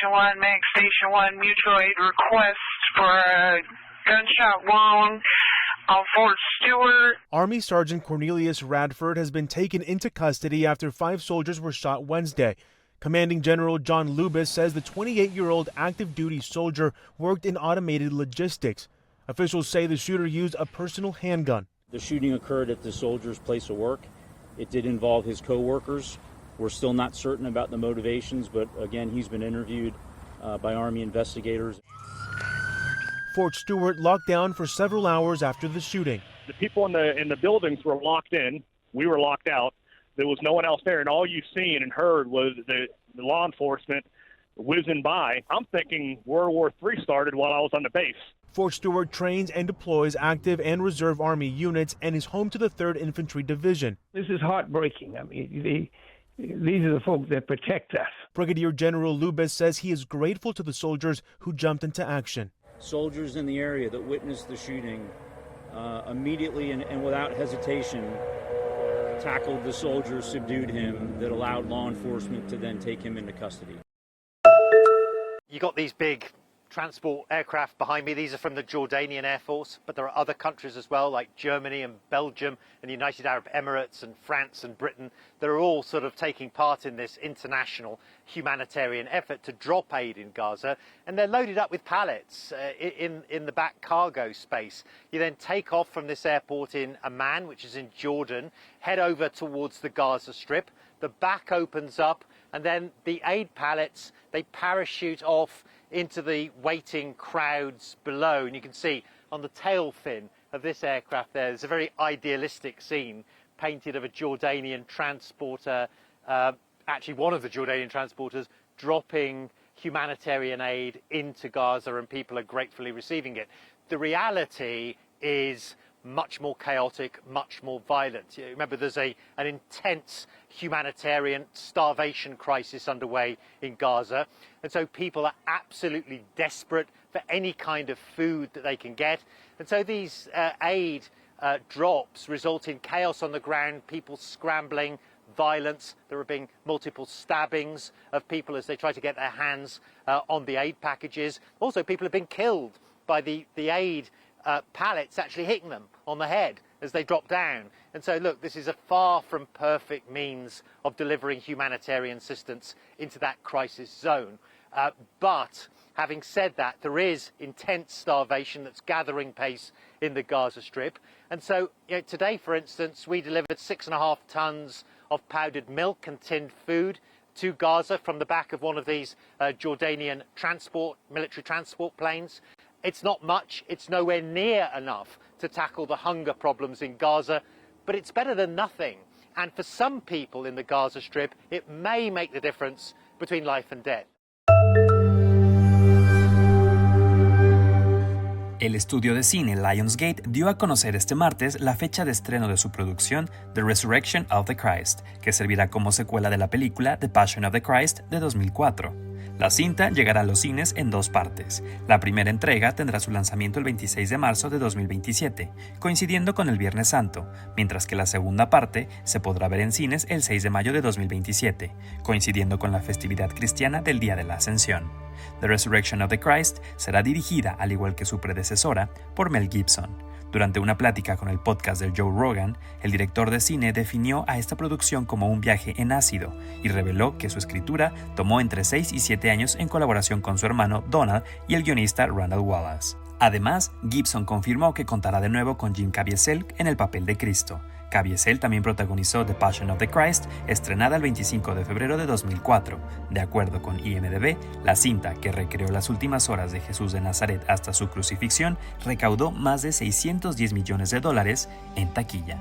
Station 1, make Station 1 mutual aid request for a gunshot wound on Fort Stewart. Army Sergeant Cornelius Radford has been taken into custody after 5 soldiers were shot Wednesday. Commanding General John Lubis says the 28-year-old active duty soldier worked in automated logistics. Officials say the shooter used a personal handgun. The shooting occurred at the soldier's place of work. It did involve his co-workers. We're still not certain about the motivations, but again, he's been interviewed by Army investigators. Fort Stewart locked down for several hours after the shooting. The people in the buildings were locked in. We were locked out. There was no one else there, and all you've seen and heard was the law enforcement whizzing by. I'm thinking World War III started while I was on the base. Fort Stewart trains and deploys active and reserve Army units and is home to the 3rd Infantry Division. This is heartbreaking. I mean, these are the folks that protect us. Brigadier General Lubis says he is grateful to the soldiers who jumped into action. Soldiers in the area that witnessed the shooting immediately and without hesitation tackled the soldier, subdued him, that allowed law enforcement to then take him into custody. You got these big transport aircraft behind me. These are from the Jordanian Air Force, but there are other countries as well, like Germany and Belgium and the United Arab Emirates and France and Britain. They're all sort of taking part in this international humanitarian effort to drop aid in Gaza, and they're loaded up with pallets in the back cargo space. You then take off from this airport in Amman, which is in Jordan, head over towards the Gaza Strip. The back opens up, and then the aid pallets, they parachute off into the waiting crowds below. And you can see on the tail fin of this aircraft there's a very idealistic scene painted of a Jordanian transporter, actually one of the Jordanian transporters, dropping humanitarian aid into Gaza, and people are gratefully receiving it. The reality is much more chaotic, much more violent. Remember, there's an intense humanitarian starvation crisis underway in Gaza, and so people are absolutely desperate for any kind of food that they can get. And so these aid drops result in chaos on the ground, people scrambling, violence. There have been multiple stabbings of people as they try to get their hands on the aid packages. Also, people have been killed by the aid pallets actually hitting them on the head as they drop down. And so look, this is a far from perfect means of delivering humanitarian assistance into that crisis zone. But having said that, there is intense starvation that's gathering pace in the Gaza Strip. And so today, for instance, we delivered 6.5 tons of powdered milk and tinned food to Gaza from the back of one of these Jordanian military transport planes. It's not much, it's nowhere near enough to tackle the hunger problems in Gaza, but it's better than nothing. And for some people in the Gaza Strip, it may make the difference between life and death. El estudio de cine Lionsgate dio a conocer este martes la fecha de estreno de su producción The Resurrection of the Christ, que servirá como secuela de la película The Passion of the Christ de 2004. La cinta llegará a los cines en 2 partes. La primera entrega tendrá su lanzamiento el 26 de marzo de 2027, coincidiendo con el Viernes Santo, mientras que la segunda parte se podrá ver en cines el 6 de mayo de 2027, coincidiendo con la festividad cristiana del Día de la Ascensión. The Resurrection of the Christ será dirigida, al igual que su predecesora, por Mel Gibson. Durante una plática con el podcast de Joe Rogan, el director de cine definió a esta producción como un viaje en ácido y reveló que su escritura tomó entre 6 y 7 años en colaboración con su hermano Donald y el guionista Randall Wallace. Además, Gibson confirmó que contará de nuevo con Jim Caviezel en el papel de Cristo. Caviezel también protagonizó The Passion of the Christ, estrenada el 25 de febrero de 2004. De acuerdo con IMDb, la cinta, que recreó las últimas horas de Jesús de Nazaret hasta su crucifixión, recaudó más de $610 millones en taquilla.